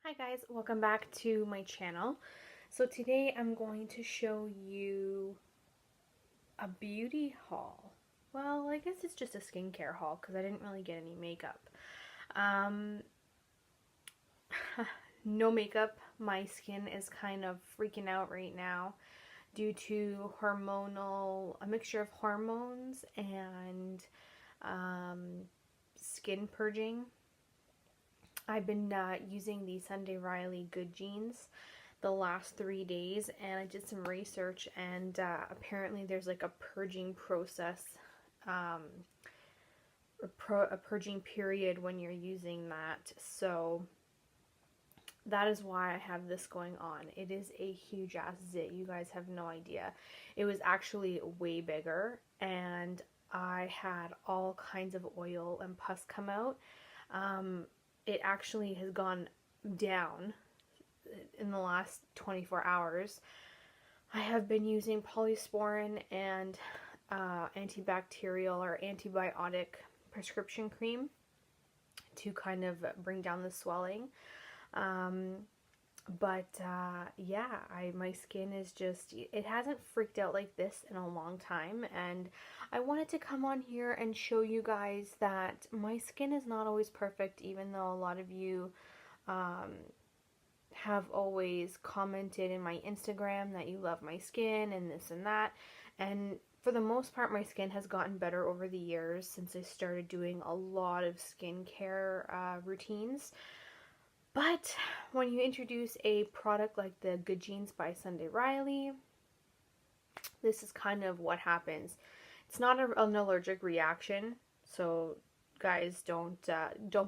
Hi guys, welcome back to my channel. So today I'm going to show you a beauty haul. Well, I guess it's just a skincare haul because I didn't really get any makeup. Um, no makeup. My skin is kind of freaking out right now due to a mixture of hormones and skin purging. I've been using the Sunday Riley Good Genes the last 3 days, and I did some research, and apparently there's like a purging process, a purging period when you're using that. So that is why I have this going on. It is a huge ass zit. You guys have no idea. It was actually way bigger, and I had all kinds of oil and pus come out. It actually has gone down in the last 24 hours. I have been using polysporin and antibacterial or antibiotic prescription cream to kind of bring down the swelling. Yeah, my skin is just, it hasn't freaked out like this in a long time, and I wanted to come on here and show you guys that my skin is not always perfect, even though a lot of you have always commented in my Instagram that you love my skin and this and that, and for the most part my skin has gotten better over the years since I started doing a lot of skincare routines. But when you introduce a product like the Good Genes by Sunday Riley, this is kind of what happens. It's not an allergic reaction, so guys, don't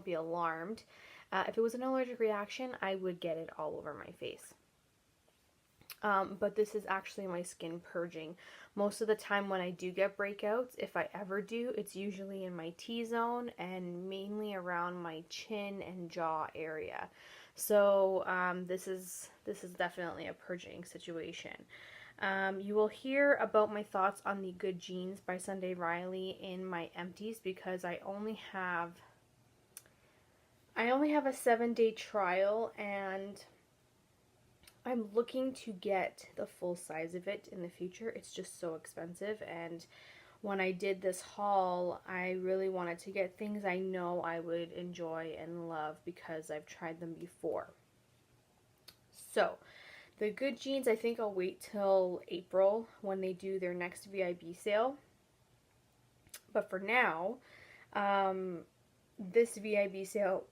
be alarmed. If it was an allergic reaction, I would get it all over my face. But this is actually my skin purging. Most of the time when I do get breakouts, if I ever do, it's usually in my T-zone and mainly around my chin and jaw area. So this is definitely a purging situation. You will hear about my thoughts on the Good Genes by Sunday Riley in my empties because I only have a 7-day trial, and I'm looking to get the full size of it in the future. It's just so expensive, and when I did this haul, I really wanted to get things I know I would enjoy and love because I've tried them before. So, the Good Genes, I think I'll wait till April when they do their next VIB sale. But for now, this VIB sale,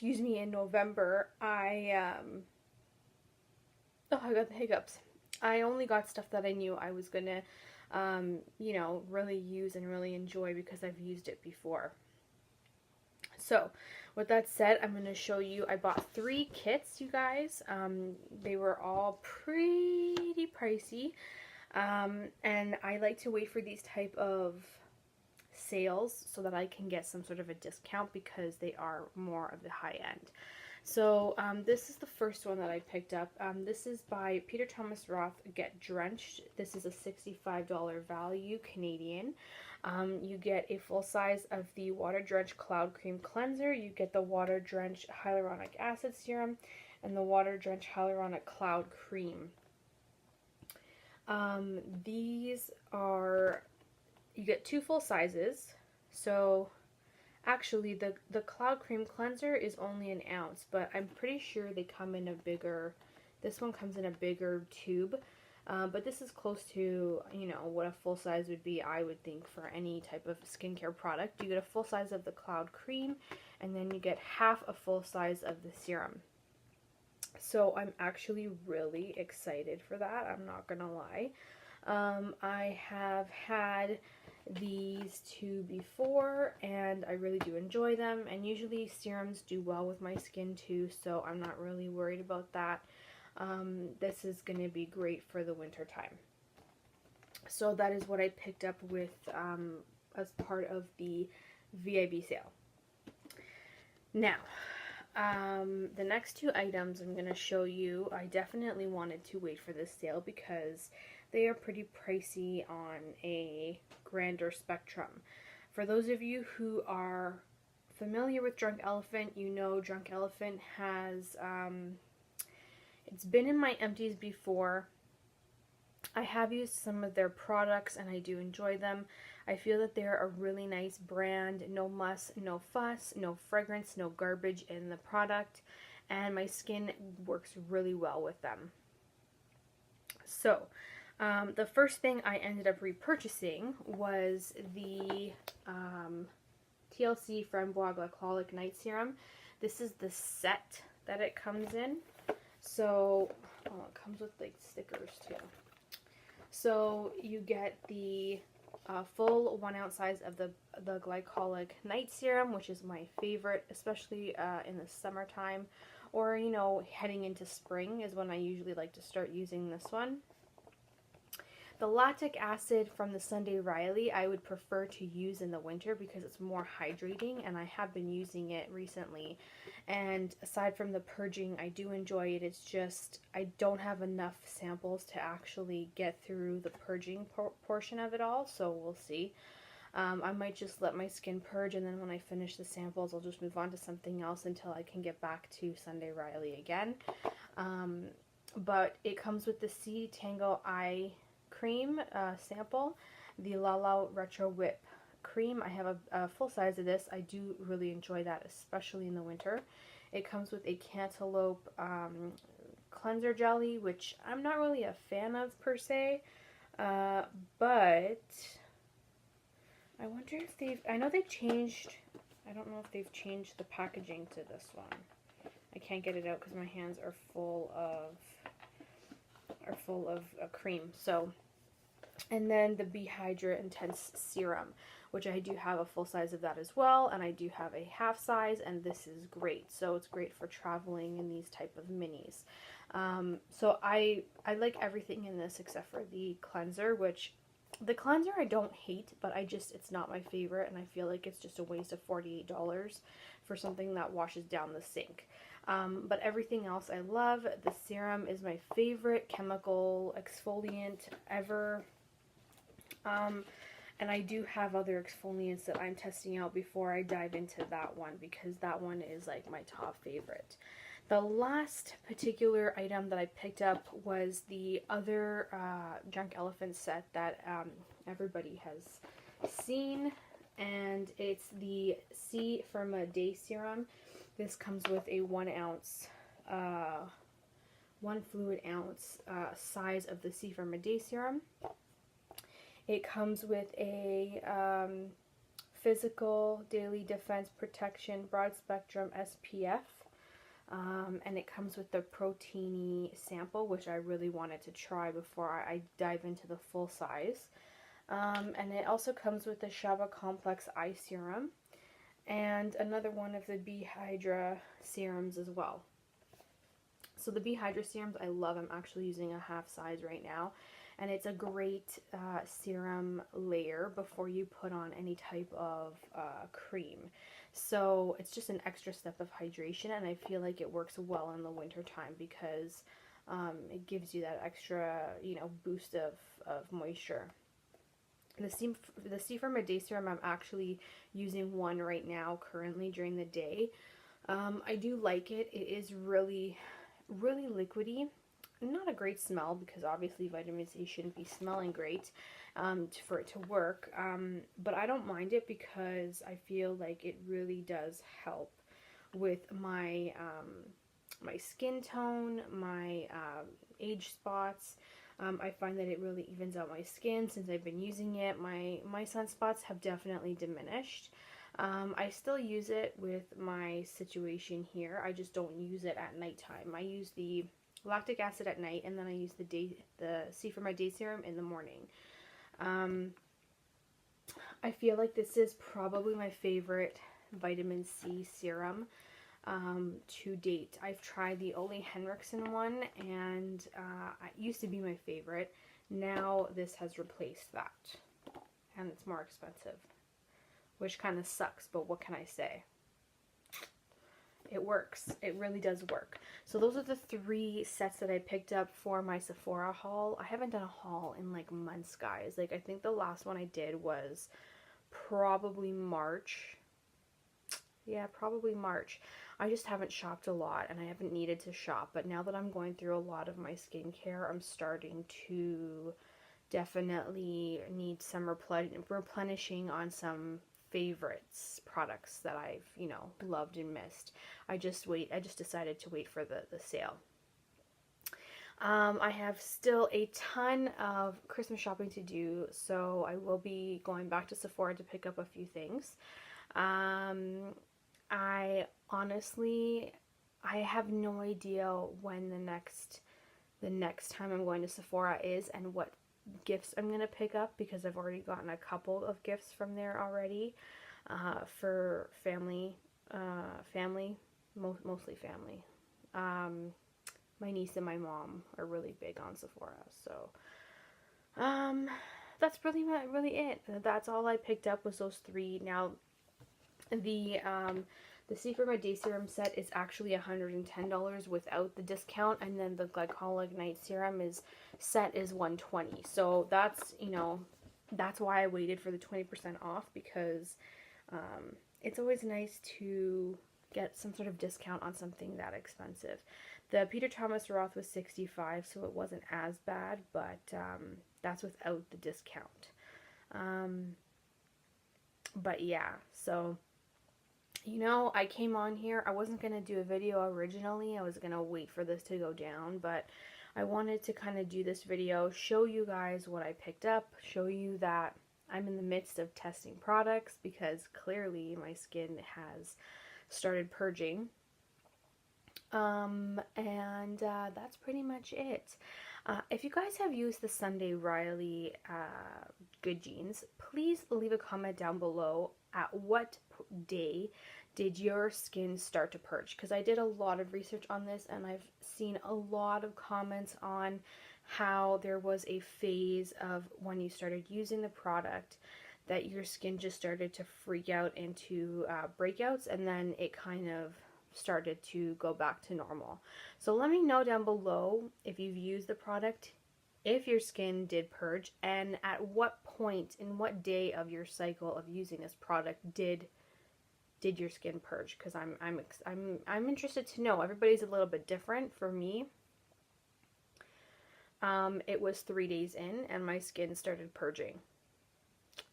in November, I got the hiccups. I only got stuff that I knew I was gonna, really use and really enjoy because I've used it before. So, with that said, I'm going to show you, I bought 3 kits, you guys. They were all pretty pricey, and I like to wait for these type of sales so that I can get some sort of a discount because they are more of the high end. So this is the first one that I picked up. This is by Peter Thomas Roth, Get Drenched. This is a $65 value Canadian. You get a full size of the Water Drenched Cloud Cream Cleanser. You get the Water Drenched Hyaluronic Acid Serum and the Water Drenched Hyaluronic Cloud Cream. These are, you get 2 full sizes. So actually, the Cloud Cream Cleanser is only an ounce, but I'm pretty sure they come in a bigger, this one comes in a bigger tube. But this is close to, what a full size would be, I would think, for any type of skincare product. You get a full size of the Cloud Cream, and then you get half a full size of the serum. So I'm actually really excited for that, I'm not gonna lie. I have had these 2 before, and I really do enjoy them, and usually serums do well with my skin too, so I'm not really worried about that. This is going to be great for the winter time. So that is what I picked up with as part of the VIB sale. Now, the next 2 items I'm going to show you, I definitely wanted to wait for this sale because they are pretty pricey on a grander spectrum. For those of you who are familiar with Drunk Elephant, you know Drunk Elephant has, it's been in my empties before. I have used some of their products and I do enjoy them. I feel that they're a really nice brand. No muss, no fuss, no fragrance, no garbage in the product. And my skin works really well with them. So, the first thing I ended up repurchasing was the TLC Framboise Glycolic Night Serum. This is the set that it comes in. So, oh, it comes with like stickers too. So you get the full 1 ounce size of the glycolic night serum, which is my favorite, especially in the summertime, or you know, heading into spring is when I usually like to start using this one. The lactic acid from the Sunday Riley I would prefer to use in the winter because it's more hydrating, and I have been using it recently. And aside from the purging, I do enjoy it. It's just I don't have enough samples to actually get through the purging portion of it all, so we'll see. I might just let my skin purge, and then when I finish the samples, I'll just move on to something else until I can get back to Sunday Riley again. But it comes with the C Tango Eye Cream sample, the Lala Retro Whip Cream. I have a full size of this. I do really enjoy that, especially in the winter. It comes with a cantaloupe cleanser jelly, which I'm not really a fan of per se, but I wonder if I know they've changed, I don't know if they've changed the packaging to this one. I can't get it out because my hands are full of cream. So, and then the Be Hydra Intense Serum, which I do have a full size of that as well, and I do have a half size, and this is great. So it's great for traveling in these type of minis. So I like everything in this except for the cleanser, which the cleanser I don't hate, but it's not my favorite, and I feel like it's just a waste of $48 for something that washes down the sink. But everything else I love. The serum is my favorite chemical exfoliant ever. And I do have other exfoliants that I'm testing out before I dive into that one, because that one is like my top favorite. The last particular item that I picked up was the other Drunk Elephant set that everybody has seen, and it's the Sephora Day Serum. This comes with a 1 ounce, 1 fluid ounce size of the Sephora Day Serum. It comes with a physical daily defense protection broad spectrum SPF. And it comes with the proteiny sample, which I really wanted to try before I dive into the full size. And it also comes with the Shava Complex Eye Serum and another one of the Be Hydra serums as well. So the Be Hydra serums I love. I'm actually using a half size right now. And it's a great serum layer before you put on any type of cream. So it's just an extra step of hydration, and I feel like it works well in the winter time because it gives you that extra, boost of moisture. The Sephora Day Serum, I'm actually using one right now currently during the day. I do like it. It is really, really liquidy. Not a great smell because obviously vitamin C shouldn't be smelling great for it to work, but I don't mind it because I feel like it really does help with my my skin tone, my age spots. I find that it really evens out my skin since I've been using it. My sunspots have definitely diminished. I still use it with my situation here. I just don't use it at nighttime. I use the lactic acid at night, and then I use the Sephora Day Serum in the morning. I feel like this is probably my favorite vitamin C serum to date. I've tried the Ole Henriksen one, and it used to be my favorite. Now this has replaced that, and it's more expensive, which kind of sucks, but what can I say? It works. It really does work. So those are the 3 sets that I picked up for my Sephora haul. I haven't done a haul in like months, guys. Like I think the last one I did was probably March. Yeah, probably March. I just haven't shopped a lot and I haven't needed to shop. But now that I'm going through a lot of my skincare, I'm starting to definitely need some replenishing on some favorites products that I've, loved and missed. I just decided to wait for the sale. I have still a ton of Christmas shopping to do, so I will be going back to Sephora to pick up a few things. Um, I honestly, I have no idea when the next time I'm going to Sephora is and what gifts I'm gonna pick up, because I've already gotten a couple of gifts from there already, for mostly family. Um, my niece and my mom are really big on Sephora, so um, that's really it. That's all I picked up was those three. Now the Secret My Day Serum set is actually $110 without the discount, and then the Glycolic Night Serum is $120. So that's why I waited for the 20% off, because it's always nice to get some sort of discount on something that expensive. The Peter Thomas Roth was $65, so it wasn't as bad, but that's without the discount. But yeah, so I came on here. I wasn't going to do a video originally. I was going to wait for this to go down, but I wanted to kind of do this video, show you guys what I picked up, show you that I'm in the midst of testing products, because clearly my skin has started purging. And that's pretty much it. If you guys have used the Sunday Riley Good Genes, please leave a comment down below at what day did your skin start to purge, because I did a lot of research on this and I've seen a lot of comments on how there was a phase of when you started using the product that your skin just started to freak out into breakouts, and then it kind of started to go back to normal. So let me know down below if you've used the product, if your skin did purge, and at what point, in what day of your cycle of using this product did your skin purge, because I'm interested to know. Everybody's a little bit different. For me, it was 3 days in and my skin started purging.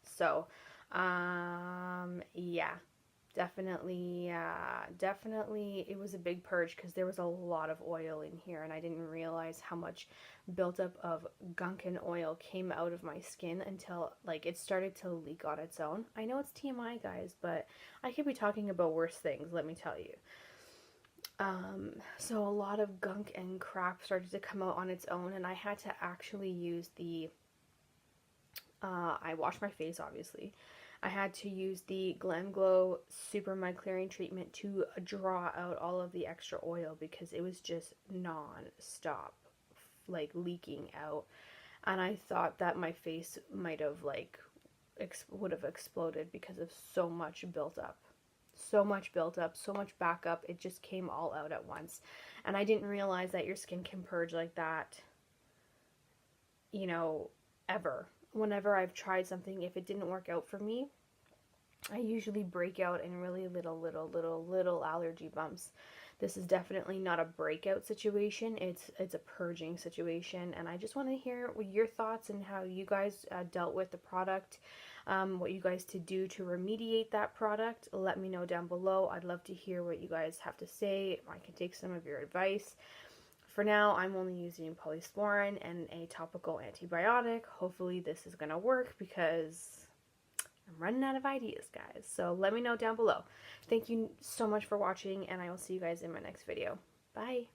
So yeah, definitely it was a big purge, because there was a lot of oil in here and I didn't realize how much buildup of gunk and oil came out of my skin until it started to leak on its own. I know it's TMI, guys, but I could be talking about worse things, let me tell you. So a lot of gunk and crap started to come out on its own, and I had to actually use I washed my face, obviously. I had to use the Glam Glow Super Mud Clearing Treatment to draw out all of the extra oil, because it was just non-stop, leaking out. And I thought that my face might have, would have exploded because of so much built up. So much built up, so much backup. It just came all out at once. And I didn't realize that your skin can purge like that, ever. Whenever I've tried something, if it didn't work out for me, I usually break out in really little allergy bumps. This is definitely not a breakout situation. It's a purging situation, and I just want to hear your thoughts and how you guys dealt with the product, what you guys to do to remediate that product. Let me know down below. I'd love to hear what you guys have to say. I can take some of your advice. For now, I'm only using polysporin and a topical antibiotic. Hopefully this is going to work, because I'm running out of ideas, guys. So let me know down below. Thank you so much for watching, and I will see you guys in my next video. Bye!